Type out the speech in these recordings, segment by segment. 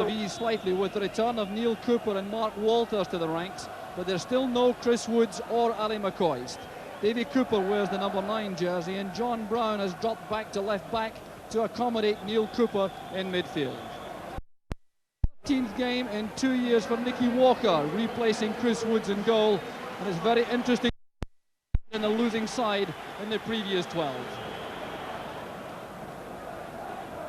have eased slightly with the return of Neil Cooper and Mark Walters to the ranks, but there's still no Chris Woods or Ali McCoist. Davy Cooper wears the number 9 jersey, and John Brown has dropped back to left back to accommodate Neil Cooper in midfield. 13th game in 2 years for Nicky Walker, replacing Chris Woods in goal, and it's very interesting in the losing side in the previous 12.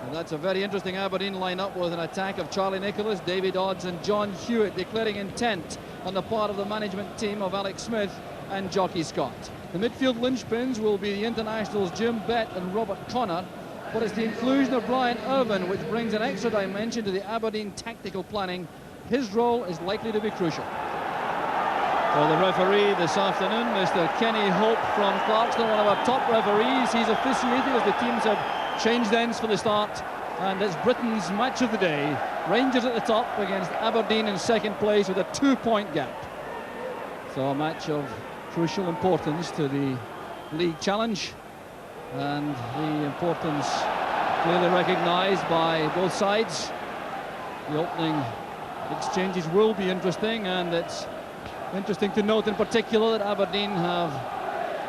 And that's a very interesting Aberdeen lineup with an attack of Charlie Nicholas, David Odds and John Hewitt declaring intent on the part of the management team of Alex Smith and Jockey Scott. The midfield linchpins will be the internationals Jim Bett and Robert Connor, but it's the inclusion of Brian Irvine which brings an extra dimension to the Aberdeen tactical planning. His role is likely to be crucial. For the referee this afternoon, Mr. Kenny Hope from Clarkston, one of our top referees. He's officiated as the teams have changed ends for the start, and it's Britain's match of the day. Rangers at the top against Aberdeen in second place with a 2-point gap. So a match of crucial importance to the league challenge, and the importance clearly recognised by both sides. The opening exchanges will be interesting, and it's interesting to note in particular that Aberdeen have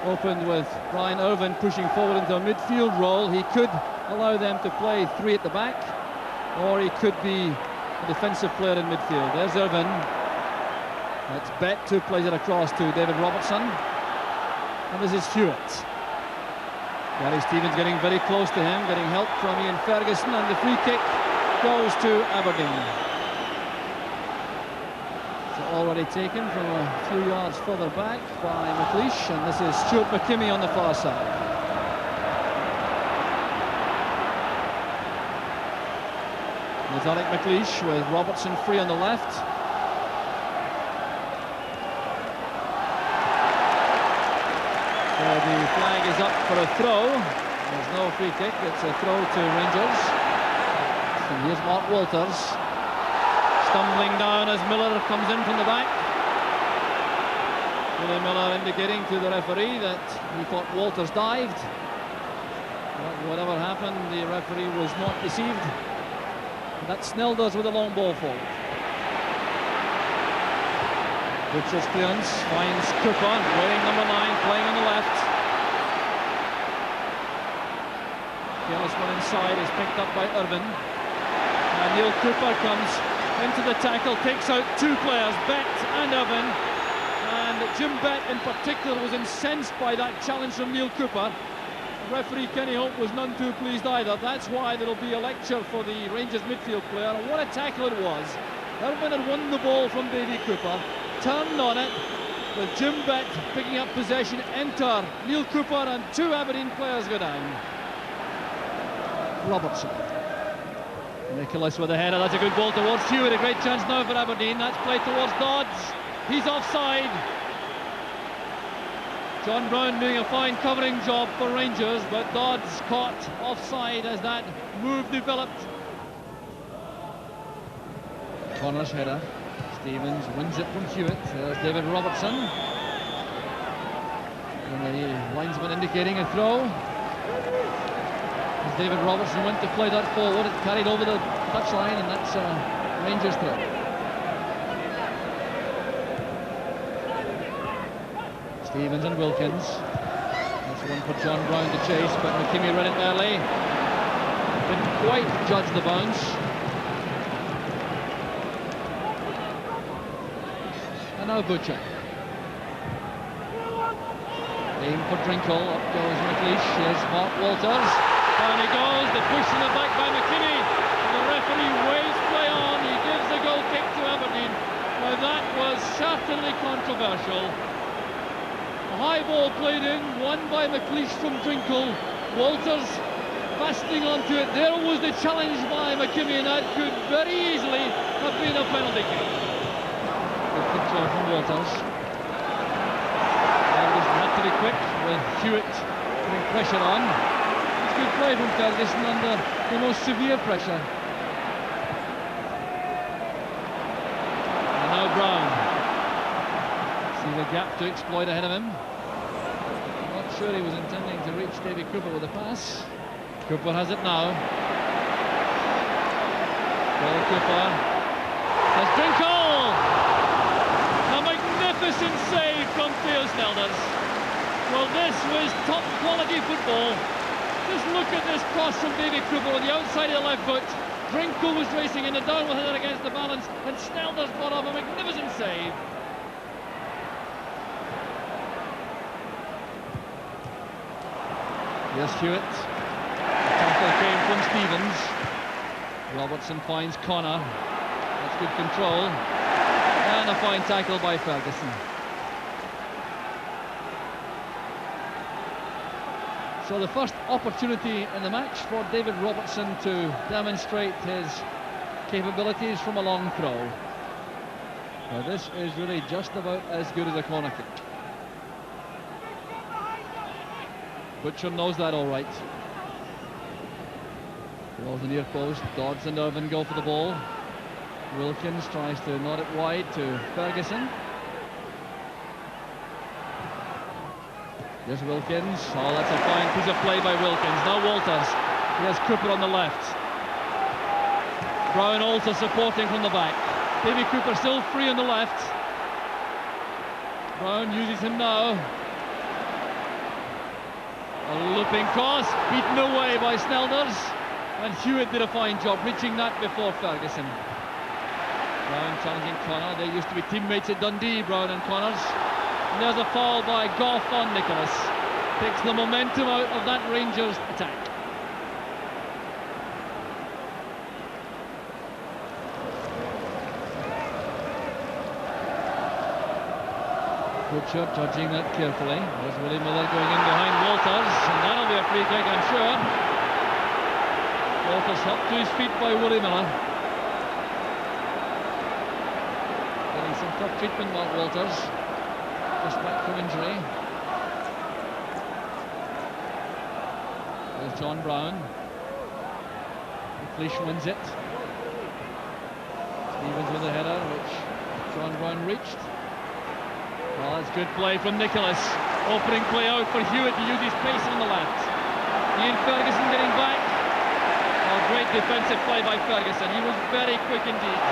opened with Brian Irvine pushing forward into a midfield role. He could allow them to play 3 at the back, or he could be a defensive player in midfield. There's Irvine. That's Bett, who plays it across to David Robertson, and this is Hewitt. Gary Stevens getting very close to him, getting help from Ian Ferguson, and the free kick goes to Aberdeen. Already taken from a few yards further back by McLeish, and this is Stuart McKimmie on the far side. Alec McLeish with Robertson free on the left. So the flag is up for a throw. There's no free kick, it's a throw to Rangers. And here's Mark Walters. Stumbling down as Miller comes in from the back. Billy Miller indicating to the referee that he thought Walters dived. But whatever happened, the referee was not deceived. That's Snelders with a long ball forward. Butcher's clearance finds Cooper, wearing number 9, playing on the left. Careless one inside is picked up by Irvine. And Neil Cooper comes into the tackle, takes out 2 players, Bett and Irvine, and Jim Bett in particular was incensed by that challenge from Neil Cooper. Referee Kenny Hope was none too pleased either. That's why there'll be a lecture for the Rangers midfield player. And what a tackle it was. Irvine had won the ball from Davy Cooper, turned on it, with Jim Bett picking up possession, enter Neil Cooper, and 2 Aberdeen players go down. Robertson. Nicholas with a header, that's a good ball towards Hewitt, a great chance now for Aberdeen. That's played towards Dodds, he's offside. John Brown doing a fine covering job for Rangers, but Dodds caught offside as that move developed. Connor's header, Stevens wins it from Hewitt. There's David Robertson, and the linesman indicating a throw. As David Robertson went to play that forward, it carried over the touchline, and that's a Rangers throw. Stevens and Wilkins. That's one for John Brown to chase, but McKimmie read it early. Didn't quite judge the bounce. And now Butcher. Aim for Drinkle, up goes McLeish, here's Mark Walters. Down he goes, the push in the back by McKimmie. And the referee waves play on, he gives the goal kick to Aberdeen. Now that was certainly controversial. A high ball played in, won by McLeish from Drinkle. Walters fastening onto it. There was the challenge by McKimmie, and that could very easily have been a penalty kick. Good control from Walters. Ferguson had to be quick with Hewitt putting pressure on. It's good play from Ferguson under the most severe pressure. And now Brown. See the gap to exploit ahead of him. Not sure he was intending to reach Davy Cooper with a pass. Cooper has it now. Goalkeeper. There's Drinkle! A magnificent save from Theo Snelders. Well, this was top quality football. Just look at this cross from Davy Cooper on the outside of the left foot. Drinkle was racing in the downward header against the balance, and Snelders brought off a magnificent save. Here's Hewitt. The tackle came from Stevens. Robertson finds Connor. That's good control. And a fine tackle by Ferguson. So the first opportunity in the match for David Robertson to demonstrate his capabilities from a long throw. Now this is really just about as good as a corner kick. Butcher knows that all right. Ball's the near post. Dodds and Irvin go for the ball. Wilkins tries to nod it wide to Ferguson. There's Wilkins. Oh, that's a fine piece of play by Wilkins. Now Walters. Here's Cooper on the left. Brown also supporting from the back. Davy Cooper still free on the left. Brown uses him now. A looping cross, beaten away by Snelders. And Hewitt did a fine job reaching that before Ferguson. Brown challenging Connor. They used to be teammates at Dundee, Brown and Connors. And there's a foul by Goff on Nicholas. Takes the momentum out of that Rangers attack. Butcher judging that carefully. There's Willie Miller going in behind Walters, and that'll be a free kick, I'm sure. Walters helped to his feet by Willie Miller. Getting some tough treatment, Mark Walters. Just back from injury. There's John Brown. McLeish wins it. Stevens with a header, which John Brown reached. Well, that's good play from Nicholas. Opening play out for Hewitt to use his pace on the left. Ian Ferguson getting back. Oh, great defensive play by Ferguson. He was very quick indeed.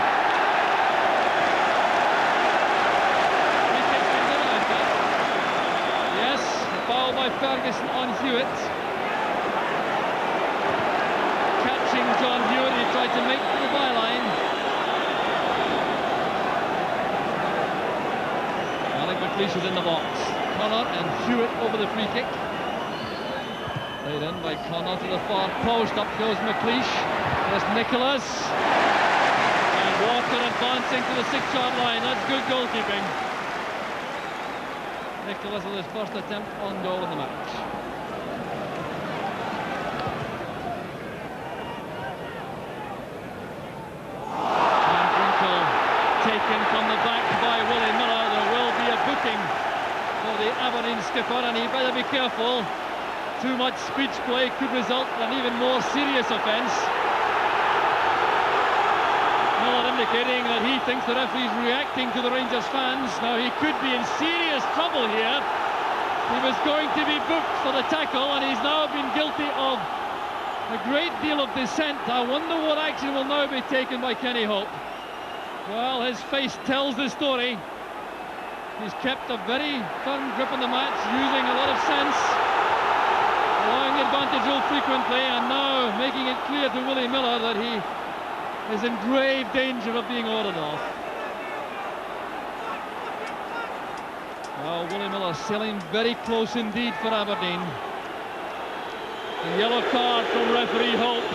Yes, the foul by Ferguson on Hewitt. Catching John Hewitt, he tried to make the byline. McLeish is in the box. Connor and Hewitt over the free kick. Played in by Connor to the far post. Up goes McLeish. There's Nicholas. And Walker advancing to the 6-yard line. That's good goalkeeping. Nicholas with his first attempt on goal in the match. And Drinkle taken from the back by Willie Miller. Booking for the Aberdeen skipper, and he better be careful. Too much speech play could result in an even more serious offence. Miller indicating that he thinks the referee's reacting to the Rangers fans. Now he could be in serious trouble here. He was going to be booked for the tackle, and he's now been guilty of a great deal of dissent. I wonder what action will now be taken by Kenny Hope. Well, his face tells the story. He's kept a very firm grip on the match, using a lot of sense, allowing the advantage real frequently, and now making it clear to Willie Miller that he is in grave danger of being ordered off. Well, Willie Miller sailing very close indeed for Aberdeen. A yellow card from referee Hope,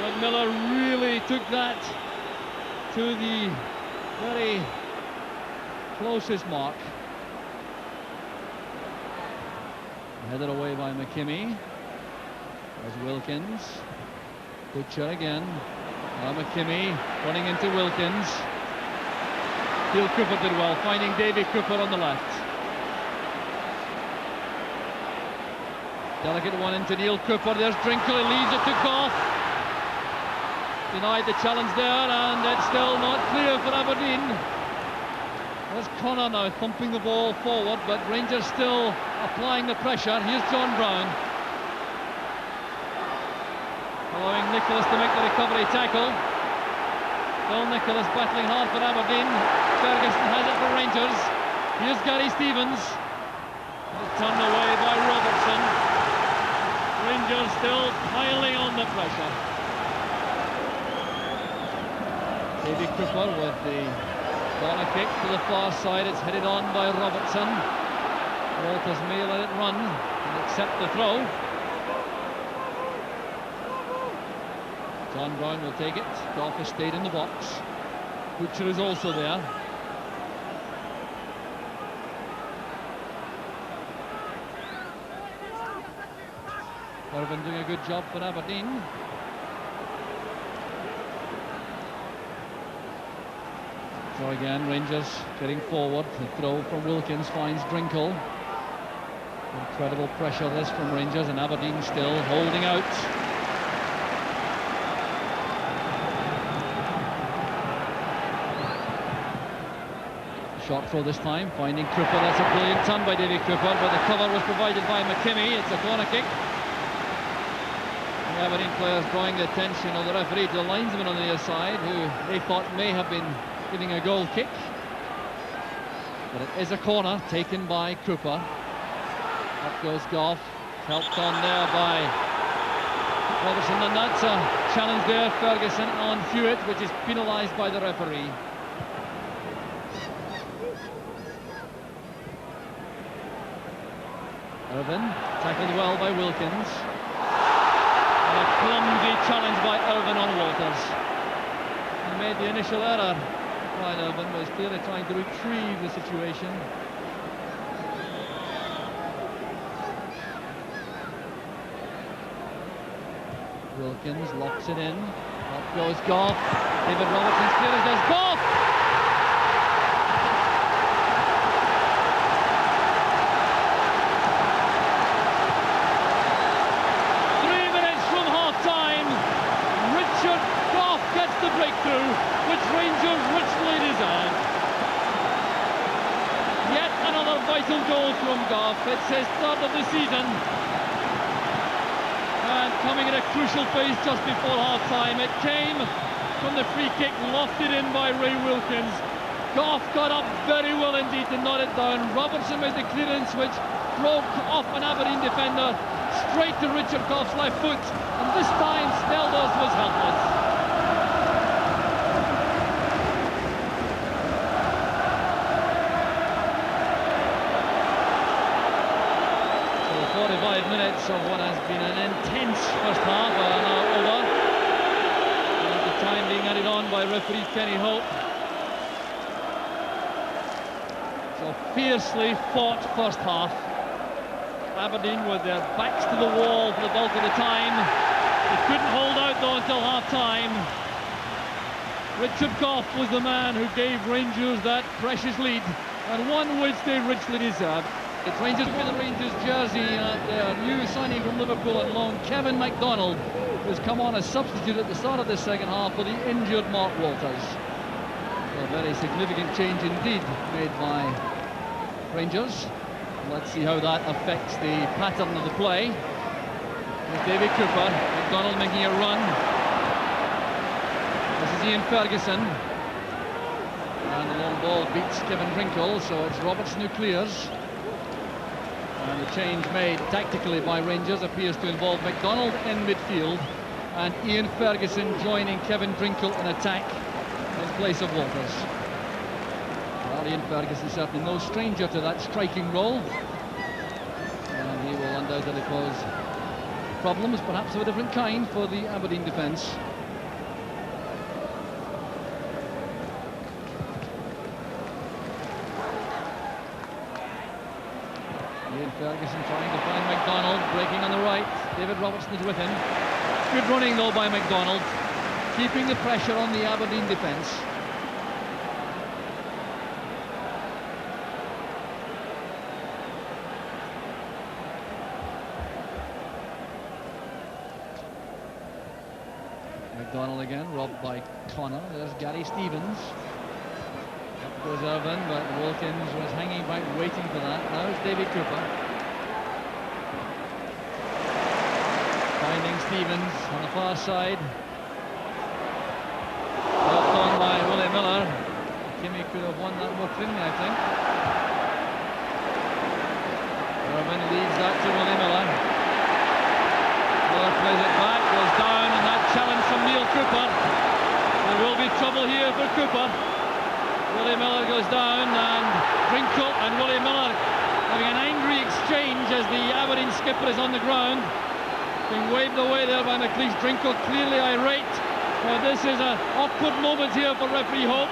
but Miller really took that to the very closest mark. Headed away by McKimmie. There's Wilkins. Butcher again. Now McKimmie running into Wilkins. Neil Cooper did well, finding Davy Cooper on the left. Delicate one into Neil Cooper. There's Drinkle, he leaves it to Goff. Denied the challenge there, and it's still not clear for Aberdeen. There's Connor now thumping the ball forward, but Rangers still applying the pressure. Here's John Brown. Allowing Nicholas to make the recovery tackle. Phil Nicholas battling hard for Aberdeen. Ferguson has it for Rangers. Here's Gary Stevens. It's turned away by Robertson. Rangers still piling on the pressure. Davy Cooper with the corner kick to the far side. It's headed on by Robertson. Walters may let it run and accept the throw. John Brown will take it. Goff has stayed in the box. Butcher is also there. Irvin doing a good job for Aberdeen. So again, Rangers getting forward. The throw from Wilkins finds Drinkle. Incredible pressure this from Rangers, and Aberdeen still holding out. Shot throw this time, finding Cooper. That's a brilliant turn by Davy Cooper, but the cover was provided by McKimmie. It's a corner kick. The Aberdeen players drawing the attention of the referee to the linesman on the other side, who they thought may have been giving a goal kick. But it is a corner taken by Cooper. Up goes Goff, helped on there by Robertson, and that's a challenge there, Ferguson on Hewitt, which is penalised by the referee. Irvin, tackled well by Wilkins. And a clumsy challenge by Irvin on Walters. He made the initial error. Right, Irvin was clearly trying to retrieve the situation. Wilkins locks it in. Up goes Goff. David Robertson's clearance. There's Goff! Breakthrough, which Rangers richly deserve. Yet another vital goal from Goff. It's his third of the season. And coming at a crucial phase just before half-time. It came from the free kick lofted in by Ray Wilkins. Goff got up very well indeed to knot it down. Robertson made the clearance, which broke off an Aberdeen defender straight to Richard Goff's left foot. And this time Snelders was helpless. 45 minutes of what has been an intense first half are now over. And the time being added on by referee Kenny Hope. So fiercely fought first half. Aberdeen with their backs to the wall for the bulk of the time. They couldn't hold out though until half-time. Richard Goff was the man who gave Rangers that precious lead, and one which they richly deserved. It's Rangers with the Rangers jersey at their new signing from Liverpool on loan, Kevin MacDonald, who's come on as substitute at the start of the second half for the injured Mark Walters. A very significant change indeed made by Rangers. Let's see how that affects the pattern of the play. Here's Davy Cooper, MacDonald making a run. This is Ian Ferguson. And the long ball beats Kevin Drinkle, so it's Robertson who clears. And the change made tactically by Rangers appears to involve MacDonald in midfield and Ian Ferguson joining Kevin Drinkle in attack in place of Walters. Well, Ian Ferguson certainly no stranger to that striking role, and he will undoubtedly cause problems, perhaps of a different kind, for the Aberdeen defence. Ian Ferguson trying to find MacDonald, breaking on the right. David Robertson is with him. Good running though by MacDonald, keeping the pressure on the Aberdeen defence. MacDonald again, robbed by Connor. There's Gary Stevens. Up goes Irvin, but Wilkins was hanging back waiting for that. Now it's Davy Cooper. Finding Stevens on the far side. Helped on by McCready, I think. Irvine leads that to Willie Miller. Miller plays it back, goes down, and that challenge from Neil Cooper. There will be trouble here for Cooper. Willie Miller goes down, and Drinkle and Willie Miller having an angry exchange as the Aberdeen skipper is on the ground. Being waved away there by McLeish. Drinkle clearly irate. This is an awkward moment here for referee Hope.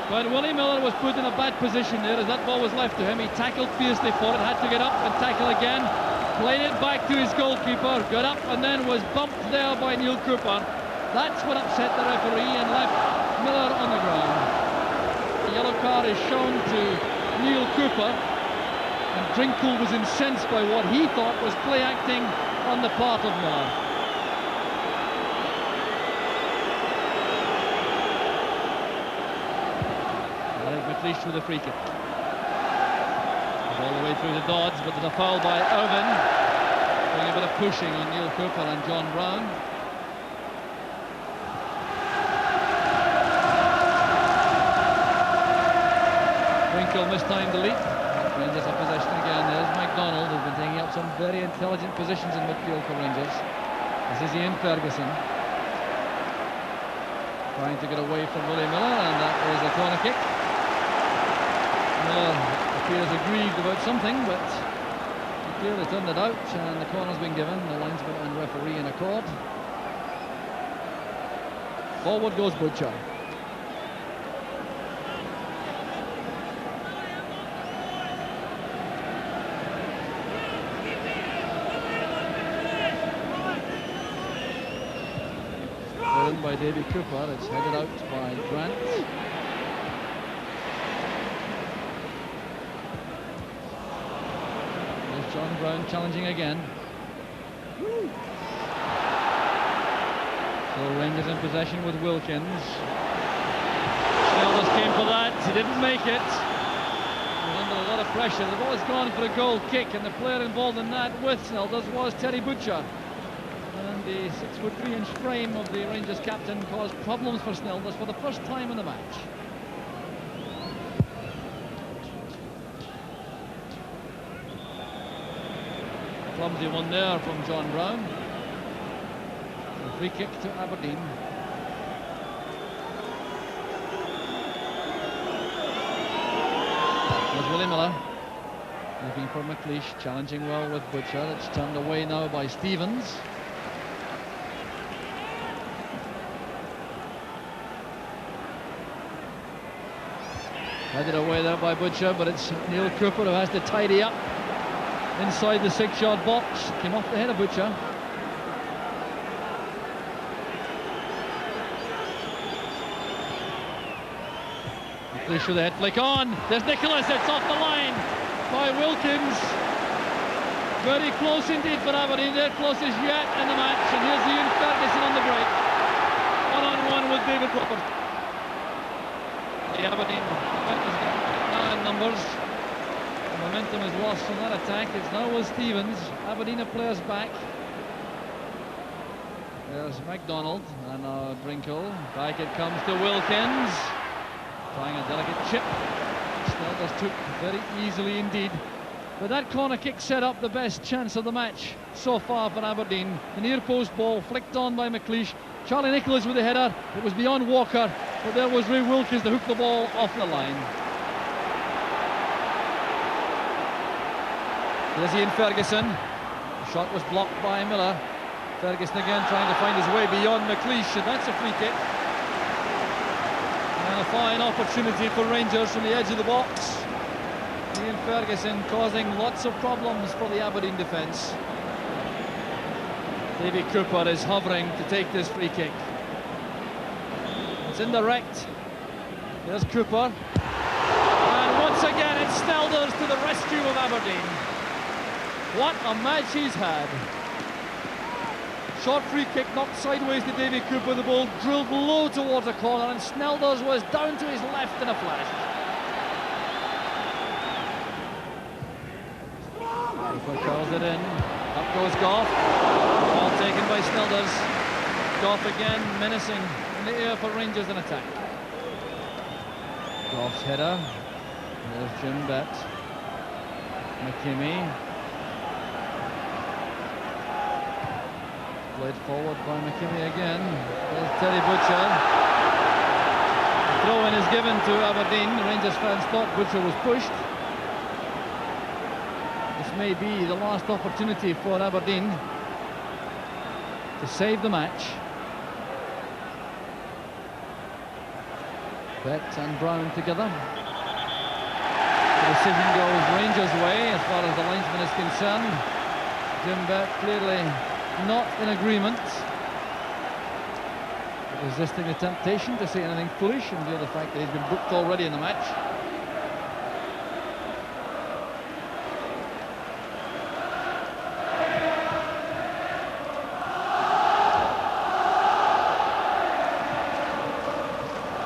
But Willie Miller was put in a bad position there as that ball was left to him. He tackled fiercely for it, had to get up and tackle again. Played it back to his goalkeeper, got up and then was bumped there by Neil Cooper. That's what upset the referee and left Miller on the ground. The yellow card is shown to Neil Cooper, and Drinkle was incensed by what he thought was play acting on the part of Miller. McLeish with a free kick. All the way through the Dodds, but there's a foul by Irvine, doing a bit of pushing on Neil Cooper and John Brown. Drinkle mistimed the leap. Rangers have possession again. There's MacDonald, who's been taking up some very intelligent positions in midfield for Rangers. This is Ian Ferguson, trying to get away from Willie Miller, and that is a corner kick. Miller appears aggrieved about something, but he clearly turned it out, and the corner's been given. The linesman and referee in accord. Forward goes Butcher. Driven by Davy Cooper, it's headed out by Grant. There's John Brown challenging again. So Rangers in possession with Wilkins. Snelders came for that, he didn't make it. He was under a lot of pressure. The ball has gone for a goal kick, and the player involved in that with Snelders was Terry Butcher. And the 6'3" frame of the Rangers captain caused problems for Snelders for the first time in the match. Clumsy one there from John Brown. A free kick to Aberdeen. There's Willie Miller looking for McLeish, challenging well with Butcher. It's turned away now by Stevens. Headed away there by Butcher, but it's Neil Cooper who has to tidy up inside the 6-yard box. Came off the head of Butcher. McLeish with the head flick on. There's Nicholas. It's off the line by Wilkins. Very close indeed for Aberdeen. Their closest yet in the match. And here's Ian Ferguson on the break. One-on-one with David Cooper. The Aberdeen now in numbers. The momentum is lost from that attack. It's now with Stevens. Aberdeen have players back. There's MacDonald and now Drinkle. Back it comes to Wilkins. Trying a delicate chip. Snelders took very easily indeed. But that corner kick set up the best chance of the match so far for Aberdeen. The near post ball flicked on by McLeish. Charlie Nicholas with the header. It was beyond Walker, but there was Ray Wilkins to hook the ball off the line. There's Ian Ferguson. The shot was blocked by Miller. Ferguson again trying to find his way beyond McLeish, and that's a free kick. And a fine opportunity for Rangers from the edge of the box. Ian Ferguson causing lots of problems for the Aberdeen defence. Davy Cooper is hovering to take this free kick. It's indirect. There's Cooper. And once again it's Snelders to the rescue of Aberdeen. What a match he's had. Short free kick knocked sideways to Davy Cooper. The ball drilled low towards a corner, and Snelders was down to his left in a flash. Cooper curls it in. Up goes Goff. Ball taken by Snelders. Goff again menacing in the air for Rangers in attack. Goff's header. There's Jim Bett. McKimmie. Played forward by McKimmie again. There's Terry Butcher. The throw-in is given to Aberdeen. The Rangers fans thought Butcher was pushed. This may be the last opportunity for Aberdeen to save the match. Bett and Brown together. The decision goes Rangers' way as far as the linesman is concerned. Jim Bett clearly not in agreement, resisting the temptation to say anything foolish in view of the fact that he's been booked already in the match.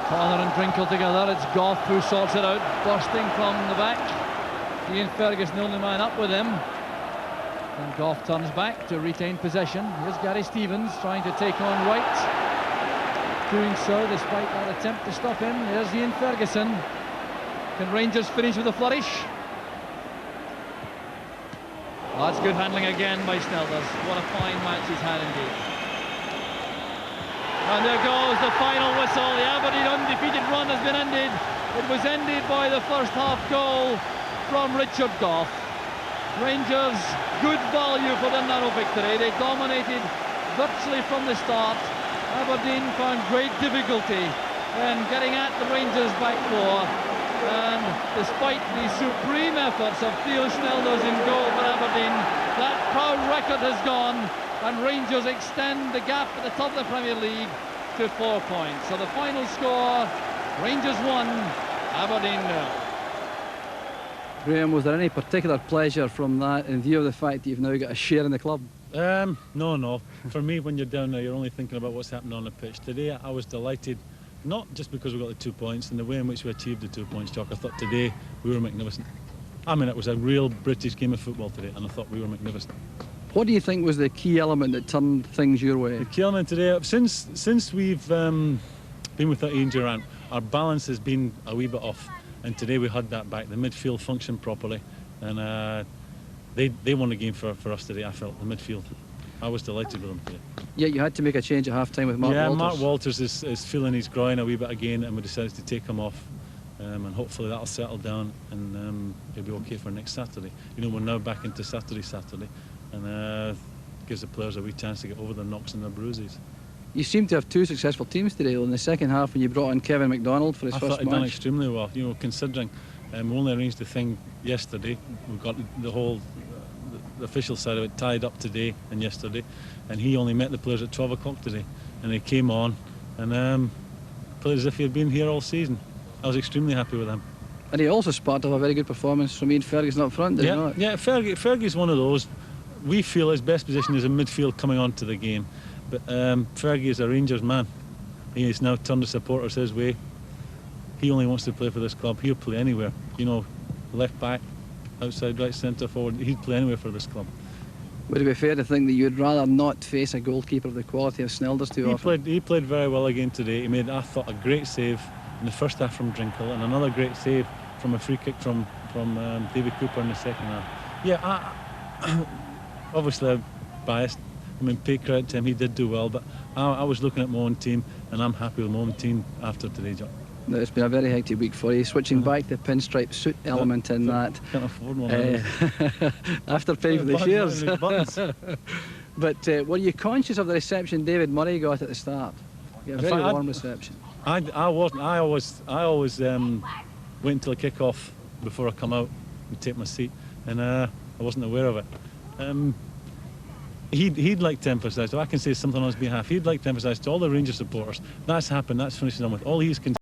Connor and Drinkle together. It's Goff who sorts it out, bursting from the back. Ian Ferguson, the only man up with him. And Goff turns back to retain possession. Here's Gary Stevens trying to take on Wright. Doing so despite that attempt to stop him. There's Ian Ferguson. Can Rangers finish with a flourish? Oh, that's good handling again by Snelders. What a fine match he's had indeed. And there goes the final whistle. The Aberdeen undefeated run has been ended. It was ended by the first half goal from Richard Goff. Rangers, good value for their narrow victory. They dominated virtually from the start. Aberdeen found great difficulty in getting at the Rangers back four. And despite the supreme efforts of Theo Snelders in goal for Aberdeen, that proud record has gone. And Rangers extend the gap at the top of the Premier League to 4 points. So the final score, Rangers 1, Aberdeen 0. Graham, was there any particular pleasure from that in view of the fact that you've now got a share in the club? No. For me, when you're down there, you're only thinking about what's happening on the pitch. Today, I was delighted, not just because we got the 2 points and the way in which we achieved the 2 points, Jock. I thought today we were magnificent. I mean, it was a real British game of football today, and I thought we were magnificent. What do you think was the key element that turned things your way? The key element today, since we've been without Ian Durrant, our balance has been a wee bit off, and today we had that back. The midfield functioned properly, and they won the game for us today. I felt the midfield. I was delighted with them today. Yeah, you had to make a change at half-time with Mark Walters. Yeah, Mark Walters is feeling his groin a wee bit again, and we decided to take him off. And hopefully that'll settle down, and he'll be okay for next Saturday. You know, we're now back into Saturday, and gives the players a wee chance to get over their knocks and their bruises. You seem to have two successful teams today. In the second half, when you brought in Kevin McDonald for his I first thought he'd match. done extremely well. You know, considering we only arranged the thing yesterday. We've got the whole the official side of it tied up today and yesterday, and he only met the players at 12 o'clock today, and he came on and played as if he had been here all season. I was extremely happy with him. And he also sparked up a very good performance from Ian Ferguson up front, did he not? Yeah, Fergie's one of those. We feel his best position is in midfield coming onto the game, but Fergie is a Rangers man. He has now turned the supporters his way. He only wants to play for this club. He'll play anywhere. You know, left back, outside, right, centre, forward. He'd play anywhere for this club. Would it be fair to think that you'd rather not face a goalkeeper of the quality of Snelders too often? He played very well again today. He made, I thought, a great save in the first half from Drinkle, and another great save from a free kick from David Cooper in the second half. Yeah, obviously I'm biased. I mean, pay credit to him, he did do well, but I was looking at my own team, and I'm happy with my own team after today, John. No, it's been a very hectic week for you. Switching back to the pinstripe suit element in that. Can't afford one. After paying for the shares. But were you conscious of the reception David Murray got at the start? A very warm reception. I wasn't. I always wait until the kick-off before I come out and take my seat, and I wasn't aware of it. He'd like to emphasise, so I can say something on his behalf, he'd like to emphasise to all the Rangers supporters, that's happened, that's finished on with. All he's